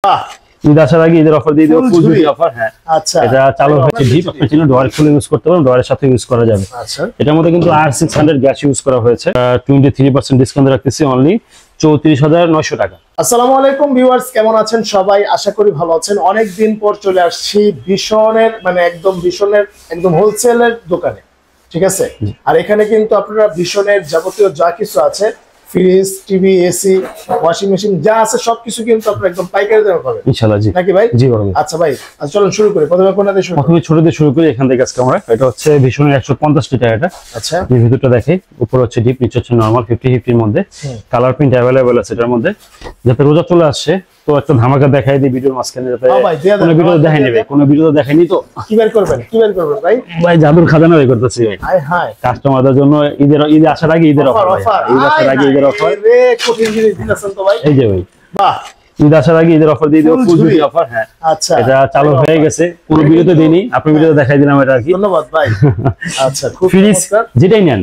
ঈদ আসার আগে ঈদের অফার দিয়ে দেব, ফুল ঝুড়ি অফার। হ্যাঁ আচ্ছা, এটা চালু হয়েছে ডিপ, আপনি চাইলে ডয়ার খুলে ইউজ করতে পারেন, ডয়ারের সাথে ইউজ করা যাবে। আচ্ছা, এটার মধ্যে কিন্তু R600 গ্যাস ইউজ করা হয়েছে। 23% ডিসকাউন্ট রাখতেছি অনলি 34,900 টাকা। আসসালামু আলাইকুম ভিউয়ার্স, কেমন আছেন সবাই? আশা করি ভালো আছেন। অনেক দিন পর চলে আসছি ভীষণের একদম হোলসেলের দোকানে, ঠিক আছে? আর এখানে কিন্তু আপনারা ভীষণের যাবতীয় যা কিছু আছে, fridge, TV, AC, washing machine যা আছে সবকিছু কিন্তু আপনারা একদম পাইকারি দামে পাবেন ইনশাআল্লাহ। জি নাকি ভাই? জি ভাই। আচ্ছা ভাই, আচ্ছা চলুন শুরু করি। প্রথমে কোনটা দিয়ে শুরু? প্রথমে ছোট দিয়ে শুরু করি, এখান থেকে আজকে আমরা। এটা হচ্ছে ভীষণের 150 লিটার। এটা আচ্ছা, এই ভিতরটা দেখে, উপর হচ্ছে ডিপ, নিচে হচ্ছে নরমাল। 50-50 এর মধ্যে কালার প্রিন্ট अवेलेबल আছে এটার মধ্যে। যাতে রোজা চলে আসছে তো একটা ধামাকা দেখাই দিই ভিডিওর মাঝখানে, যাতে কোনো ভিডিও দেখাই নেবে, কোনো ভিডিও দেখাইনি তো কি বের করবেন ভাই? ভাই জাদুর খাজানা বের করতেছি ভাই। হাই হাই, কাস্টমারদের জন্য ঈদ আসার আগে ঈদের অফার। ঈদ আসার আগে ঈদের অফার। কঠিন জিনিস দিতেছেন তো ভাই। এই যে ভাই, বাহ, ঈদ আসার আগে ঈদের অফার দিয়ে দেব, ফুল ঝুড়ি অফার। হ্যাঁ আচ্ছা, এটা চালু হয়ে গেছে, পুরো ভিডিওতে দিইনি, আপনি ভিডিওতে দেখাই দিলাম এটা আর কি। ধন্যবাদ ভাই। আচ্ছা, খুব ফ্রিজ যেটাই নেন,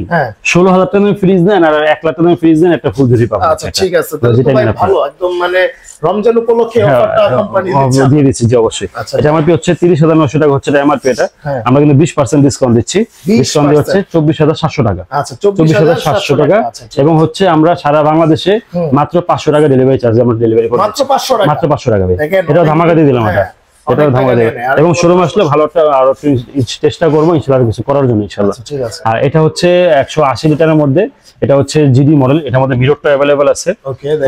16,000 টাকা দামের ফ্রিজ নেন আর 1 লাখ টাকা দামের ফ্রিজ নেন, একটা ফুল ঝুড়ি পাবেন। আচ্ছা ঠিক আছে, তাহলে তো ভাই ভালো, একদম মানে রমজান উপলক্ষে অফারটা কোম্পানি দিচ্ছে। দিয়ে দিচ্ছি জি, অবশ্যই। এটা এমআরপি হচ্ছে 30,900 টাকা হচ্ছে, এটা এমআরপি। এটা আমরা কিন্তু 20% ডিসকাউন্ট দিচ্ছি। ডিসকাউন্ট হচ্ছে 24,700 টাকা। আচ্ছা, 24,700 টাকা। এবং হচ্ছে আমরা সারা বাংলাদেশে মাত্র 500 টাকা ডেলিভারি চার্জ আমরা ডেলিভারি করি। মাত্র 500 টাকা, মাত্র 500 টাকা। এটা ধামাকা দিয়ে দিলাম এটা ধামাকা দিয়ে। এবং শোরুম আসলে ভালো একটা আরো চেষ্টা করবো ইনশাআল্লাহ কিছু করার জন্য ইনশাআল্লাহ। আর এটা হচ্ছে 180 লিটারের মধ্যে, এটা হচ্ছে জিডি মডেল। এটার মধ্যে মিররটা अवेलेबल আছে।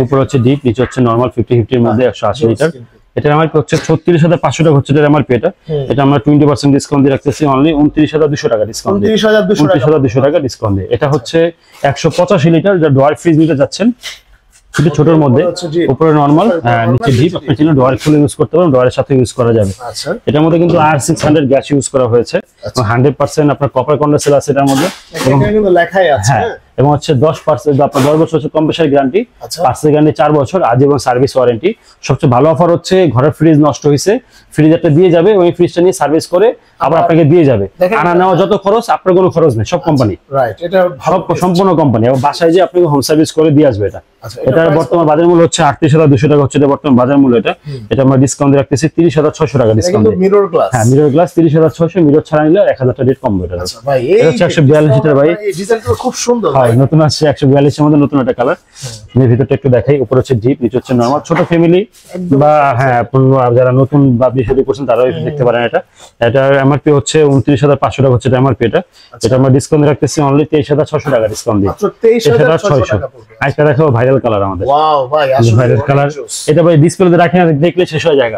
উপর হচ্ছে ডিপ, নিচে হচ্ছে নরমাল। 50-50 এর মধ্যে 180 লিটার। এটা এমআরপি হচ্ছে 36,500 টাকা হচ্ছে, এটা এমআরপি। এটা আমরা 20% ডিসকাউন্ট দিয়ে রাখতেছি অনলি 29,200 টাকা ডিসকাউন্ট দিয়ে। 29,200 টাকা ডিসকাউন্ট দিয়ে। এটা হচ্ছে 185 লিটার, যা ডয়ার ফ্রিজ নিতে যাচ্ছেন, একটু ছোটর মধ্যে, উপরে নরমাল, নিচে ডিপ, আপনি চাইলে ডয়ার খুলে ইউজ করতে পারেন, ডয়ারের সাথে ইউজ করা যাবে। আচ্ছা, এটার মধ্যে কিন্তু R600 গ্যাস ইউজ করা হয়েছে। 100% আপনার কপার কন্ডেন্সার আছে এটার মধ্যে, এবং কিন্তু লেখাই আছে। এবং হচ্ছে 10% আপনার 10 বছর হচ্ছে কম্প্রেসার গ্যারান্টি, পার্টসের গ্যারান্টি 4 বছর, আজীবন সার্ভিস ওয়ারেন্টি। সবচেয়ে ভালো অফার হচ্ছে ঘরের ফ্রিজ নষ্ট হয়েছে, ফ্রিজ একটা দিয়ে যাবে, ওই ফ্রিজটা নিয়ে সার্ভিস করে আবার আপনাকে দিয়ে যাবে। আনা নেওয়া যত খরচ, আপনার কোনো খরচ নেই, সব কোম্পানি। রাইট, এটা সব সম্পূর্ণ কোম্পানি, এবং বাসায় যে আপনাকে হোম সার্ভিস করে দিয়ে আসবে। এটা এটার বর্তমান বাজার মূল্য হচ্ছে 38,200 টাকা হচ্ছে, এটা বর্তমান বাজার মূল্য। এটা আমরা ডিসকাউন্ট দিয়ে রাখতেছি 30,600 টাকা ডিসকাউন্ট। মিরর গ্লাস, হ্যাঁ মিরর গ্লাস 30,600, মিরর ছাড়া নিলে 1000 টাকা রেট কম হবে। এটা ভাই, এটা হচ্ছে 142 লিটার ভাই। এই ডিজাইনটা খুব সুন্দর ভাই, নতুন আসছে 142 এর মধ্যে, নতুন একটা কালার। এর ভিতরটা একটু দেখাই, উপর হচ্ছে ডিপ, নিচে হচ্ছে নরমাল। ছোট ফ্যামিলি বা যারা নতুন বা বিয়ে করছেন তারাও দেখতে পারেন। এটা এমআরপি হচ্ছে 29,500 টাকা হচ্ছে, এটা এমআরপি। এটা আমরা ডিসকাউন্ট রাখতেছি অনলি 23,600 টাকা ডিসকাউন্ট দিয়ে। 23,600। আরেকটা দেখো ভাইরাল কালার আমাদের। ওয়াও ভাই, আসলে ভাইরাল কালার। এটা ভাই ডিসপ্লেতে রাখি না, দেখলে শেষ হয়ে যায়।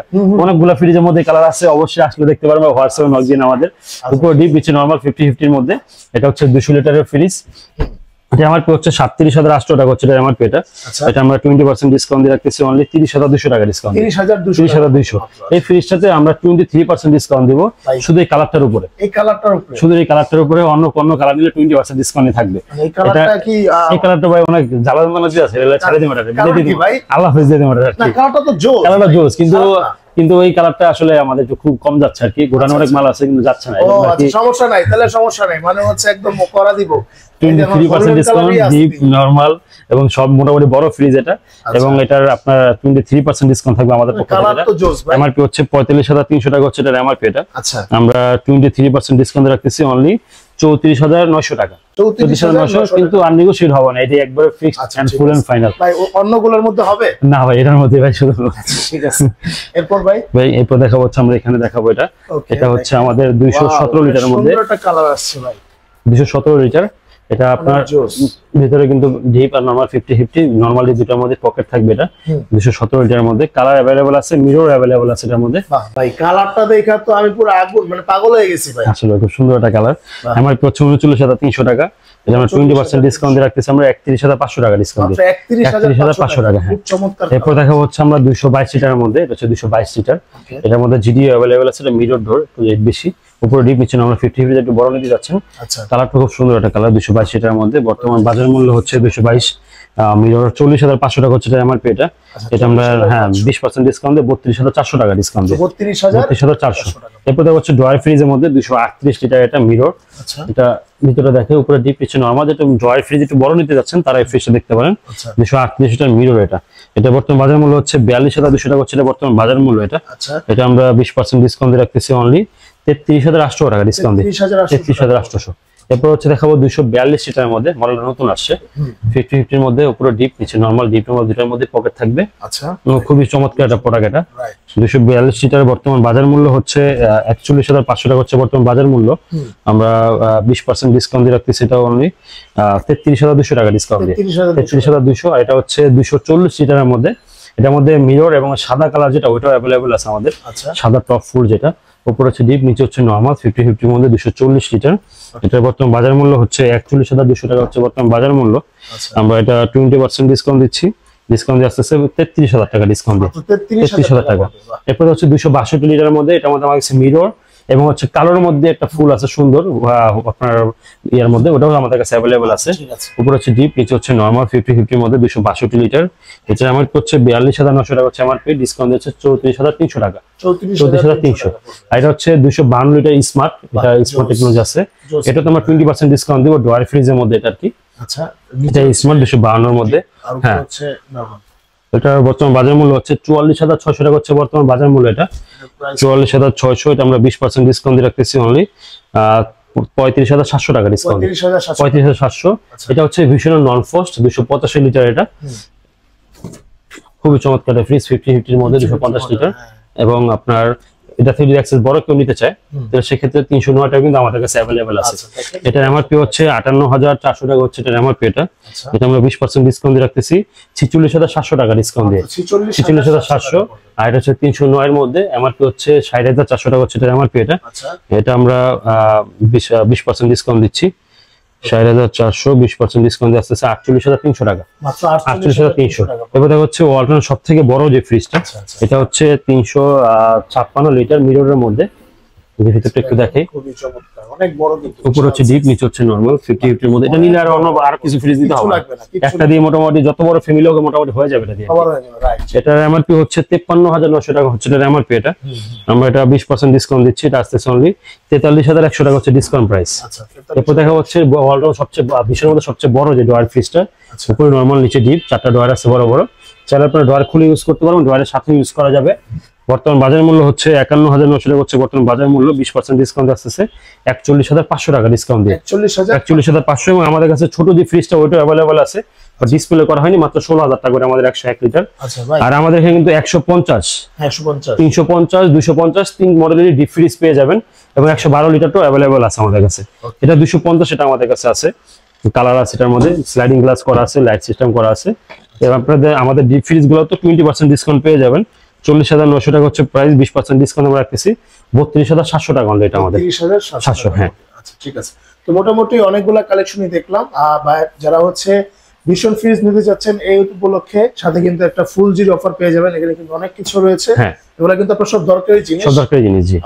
অনেকগুলো ফ্রিজের মধ্যে কালার আছে, অবশ্যই আসলে দেখতে পারবেন। হোয়াটসঅ্যাপে নক দিন আমাদের। উপর ডিপ, নিচে নরমাল, 50-50 এর মধ্যে। এটা হচ্ছে 200 লিটারের ফ্রিজ। এটা এমআরপি হচ্ছে 37,800 টাকা হচ্ছে, এটা এমআরপি। এটা আমরা 20% ডিসকাউন্ট দিয়ে রাখতেছি অনলি 30,200 টাকা ডিসকাউন্ট। 30,200। এই ফ্রিজটাতে আমরা 23% ডিসকাউন্ট দিব শুধু এই কালারটার উপরে। শুধু এই কালারটার উপরে, অন্য কোনো কালার নিলে 20% ডিসকাউন্ট থাকবে। এই কালারটা ভাই অনেক জ্বালা আছে, ছাড়ে দিবেন আল্লাহ হাফেজ দিয়ে দিবেন। কালারটা জোস, কিন্তু এই কালারটা আসলে আমাদের খুব কম যাচ্ছে আর কি। গোডাউনে অনেক মাল আছে কিন্তু যাচ্ছে না। সমস্যা নাই, তাহলে সমস্যা নাই, মানে হচ্ছে একদম করা দিব। 23% ডিসকাউন্ট, ডিপ, নরমাল এবং সব মোটামুটি বড় ফ্রিজ এটা। এবং এটার আপনার 23% ডিসকাউন্ট থাকবে আমাদের পক্ষ থেকে। এমআরপি হচ্ছে 45,300 টাকা হচ্ছে, এটা এমআরপি। এটা আমরা 23% ডিসকাউন্ট রাখতেছি অনলি 34,900 টাকা। 34,900, কিন্তু আননেগোশিয়েট হবে না, এটা একবারে fixed and full and final. ভাই অন্যগুলোর মধ্যে হবে না ভাই, এটার মধ্যে ভাই শুধু। ঠিক আছে, এরপর ভাই এরপর দেখাবো হচ্ছে, আমরা এখানে দেখাবো এটা হচ্ছে আমাদের 217 লিটারের মধ্যে। সুন্দর একটা কালার আসছে ভাই, 217 লিটার। এটা আপনার ভিতরে কিন্তু ডিপ আর নরমাল 50-50, নরমাল এই দুটোর মধ্যে পকেট থাকবে। এটা 217 লিটারের মধ্যে। কালার अवेलेबल আছে, মিরর अवेलेबल আছে এটার মধ্যে। ভাই কালারটা দেখা তো আমি পুরো আগুন, মানে পাগল হয়ে গেছি ভাই। আসলে খুব সুন্দর একটা কালার। আমার হচ্ছে 39,300 টাকা। এটা আমরা 20% ডিসকাউন্ট দিয়ে রাখতেছি আমরা 31,500 টাকা ডিসকাউন্ট দিয়ে। 31,500 টাকা। হ্যাঁ, এরপর দেখা হচ্ছে আমরা 222 লিটারের মধ্যে। এটা হচ্ছে 222 লিটার। এটার মধ্যে জিডি अवेलेबल আছে, এটা মিরর ডোর, রেট বেশি। উপরে ডিপ, নিচে আমরা 50-50 একটু বড় নিতে যাচ্ছেন। কালারটা খুব সুন্দর একটা কালার। 222 লিটারের মধ্যে বর্তমান বাজার মূল্য হচ্ছে 222। মিরর 40,500 টাকা হচ্ছে, এটা এমআরপি। এটা আমরা 20% ডিসকাউন্ট দিয়ে 32,400 টাকা ডিসকাউন্ট দিয়ে। 32,400। এরপর দেখা হচ্ছে ড্রয়ার ফ্রিজের মধ্যে 238 লিটার, এটা মিরর। এটা ভিতরে দেখে উপরে ডিপ নিচে নরমাল, যেটা ড্রয়ার ফ্রিজ একটু বড় নিতে যাচ্ছেন তারা এই ফ্রিজটা দেখতে পারেন। 238 লিটার মিরর এটা। এটা বর্তমান বাজার মূল্য হচ্ছে 42,200 টাকা হচ্ছে এটা বর্তমান বাজার মূল্য এটা। এটা আমরা 20% ডিসকাউন্ট দিয়ে রাখতেছি অনলি 33,800 টাকা ডিসকাউন্ট দিয়ে, 33,800। এরপর হচ্ছে দেখাবো 242 লিটারের মধ্যে, মডেলটা নতুন আসছে, 50-50 এর মধ্যে উপরে ডিপ নিচে নরমাল, ডিপ নরমাল দুটার মধ্যে পকেট থাকবে। খুবই চমৎকার একটা প্রোডাক্ট এটা। 242 লিটারের বর্তমান বাজার মূল্য হচ্ছে 41,500 টাকা হচ্ছে বর্তমান বাজার মূল্য। আমরা 20% ডিসকাউন্ট দিয়ে রাখতেছি এটা অনলি 33,200 টাকা ডিসকাউন্ট দিয়ে, 33,200। আর এটা হচ্ছে 240 লিটারের মধ্যে, এটার মধ্যে মিরর এবং সাদা কালার যেটা ওইটাও অ্যাভেলেবল আছে আমাদের, সাদা টপ ফুল যেটা, উপরে হচ্ছে ডিপ নিচে হচ্ছে নরমাল, 50-50 মধ্যে 240 লিটার। এটার বর্তমান বাজার মূল্য হচ্ছে 41,200 টাকা হচ্ছে বর্তমান বাজার মূল্য। আমরা এটা 20% ডিসকাউন্ট দিচ্ছি, ডিসকাউন্ট দিয়ে আসতেছে 33,000 টাকা ডিসকাউন্ট দিয়ে, 33,000 টাকা। এরপর হচ্ছে 262 লিটারের মধ্যে, এটার মধ্যে আমার কাছে মিরর এবং হচ্ছে কালোর মধ্যে একটা ফুল আছে সুন্দর আপনার ইয়ার মধ্যে, ওটাও আমাদের কাছে অ্যাভেলেবল আছে। উপরে হচ্ছে ডিপ নিচে হচ্ছে নরমাল, 50-50 মধ্যে 262 লিটার। এটা আমার হচ্ছে 42,900 টাকা হচ্ছে আমার পে, ডিসকাউন্ট দিচ্ছে 34,300 টাকা, 34,300। আর এটা হচ্ছে 252 লিটার স্মার্ট, এটা স্মার্ট টেকনোলজি আছে, এটা তো আমরা 20% ডিসকাউন্ট দিব ড্রয়ার ফ্রিজের মধ্যে এটা আর কি। এটা স্মার্ট 252 এর মধ্যে। হ্যাঁ, এটা বর্তমান বাজার মূল্য হচ্ছে 44,600 টাকা হচ্ছে বর্তমান বাজার মূল্য এটা, 44,600। এটা আমরা 20% ডিসকাউন্ট দিয়ে রাখতেছি অনলি 35,700 টাকা ডিসকাউন্ট, 35,700। এটা হচ্ছে ভীষণ নন ফ্রস্ট 285 লিটার, এটা খুবই চমৎকার ফ্রিজ, 50-50 এর মধ্যে 250 লিটার। এবং আপনার এটা 3D অ্যাক্সেস বড় কেউ নিতে চায় তাহলে সেক্ষেত্রে 309 টাকা কিন্তু আমাদের কাছে অ্যাভেলেবল আছে। এটার এমআরপি হচ্ছে 58,400 টাকা হচ্ছে এটার এমআরপি এটা। এটা আমরা 20% ডিসকাউন্ট দিয়ে রাখতেছি 46,700 টাকা ডিসকাউন্ট দিয়ে, 46,700। আর এটা হচ্ছে 309 এর মধ্যে এমআরপি হচ্ছে 60,400 টাকা হচ্ছে এটার এমআরপি এটা। এটা আমরা 20% ডিসকাউন্ট দিচ্ছি 60,400, 20% ডিসকাউন্ট দিয়ে আসতেছে 48,300 টাকা, 48,300। এবার দেখা হচ্ছে ওয়ালটনের সব থেকে বড় যে ফ্রিজটা, এটা হচ্ছে 356 লিটার মিররের মধ্যে, ভিতরটা একটু দেখাই, উপর হচ্ছে ডিপ নিচে হচ্ছে নরমাল, 50-50 এর মধ্যে। এটা নিলে আরো কিছু ফ্রিজ দিতে হবে, একটা দিয়ে মোটামুটি যত বড় ফ্যামিলি হোক মোটামুটি হয়ে যাবে এটা দিয়ে। এটার এমআরপি হচ্ছে 53,900 টাকা হচ্ছে এটার এমআরপি এটা। আমরা এটা 20% ডিসকাউন্ট দিচ্ছি, এটা আসতেছে অনলি 43,100 টাকা হচ্ছে ডিসকাউন্ট প্রাইস। এরপর দেখা হচ্ছে ওয়ালটন সবচেয়ে বিশ্বের মধ্যে সবচেয়ে বড় যে ড্রয়ার ফ্রিজটা, উপরে নরমাল নিচে ডিপ, 4টা ড্রয়ার আছে বড় বড়, চাইলে আপনার ড্রয়ার খুলে ইউজ করতে পারবেন, ড্রয়ারের সাথে ইউজ করা যাবে। বর্তমান বাজার মূল্য হচ্ছে 51,900 টাকা হচ্ছে বর্তমান বাজার মূল্য, 20% ডিসকাউন্ট আসতেছে 41,500 টাকা ডিসকাউন্ট দিয়ে, 41,500। এবং আমাদের কাছে ছোট যে ফ্রিজটা ওইটা অ্যাভেলেবল আছে, ডিসপ্লে করা হয়নি, মাত্র 16,000 টাকা করে আমাদের 101 লিটার। আর আমাদের এখানে কিন্তু 150, 350, 250 তিন মডেলের ডিপ ফ্রিজ পেয়ে যাবেন, এবং 112 লিটারটাও অ্যাভেলেবল আছে আমাদের কাছে। এটা 250, এটা আমাদের কাছে আছে, কালার আছে, এটার মধ্যে স্লাইডিং গ্লাস করা আছে, লাইট সিস্টেম করা আছে। এবং আপনাদের আমাদের ডিপ ফ্রিজ গুলো তো 20% ডিসকাউন্ট পেয়ে যাবেন, 40,900 টাকা হচ্ছে প্রাইস, 20% ডিসকাউন্ট আমরা রাখতেছি 32,700 টাকা অনলি এটা আমাদের, 700। হ্যাঁ, আচ্ছা ঠিক আছে। তো মোটামুটি অনেকগুলা কালেকশনই দেখলাম। যারা হচ্ছে ভিশন ফ্রিজ নিতে যাচ্ছেন এই উপলক্ষে সাথে কিন্তু একটা ফুল জির অফার পেয়ে যাবেন। এখানে কিন্তু অনেক কিছু রয়েছে, এগুলা কিন্তু আপনার সব দরকারি জিনিস, সব দরকারি জিনিস। জি,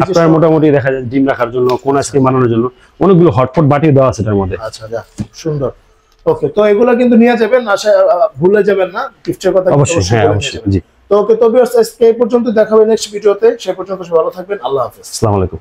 আপনার মোটামুটি দেখা যায় ডিম রাখার জন্য, কোন আইসক্রিম বানানোর জন্য অনেকগুলো হটপট বাটি দেওয়া আছে এটার মধ্যে। আচ্ছা, যা সুন্দর। ওকে, তো এগুলা কিন্তু নিয়ে যাবেন, আশা ভুলে যাবেন না গিফটের কথা অবশ্যই। হ্যাঁ, অবশ্যই। জি, তো ওকে, তো ভিউয়ার্স আজকে এই পর্যন্ত, দেখা হবে নেক্সট ভিডিওতে। সেই পর্যন্ত সবাই ভালো থাকবেন, আল্লাহ হাফেজ, আসসালামু আলাইকুম।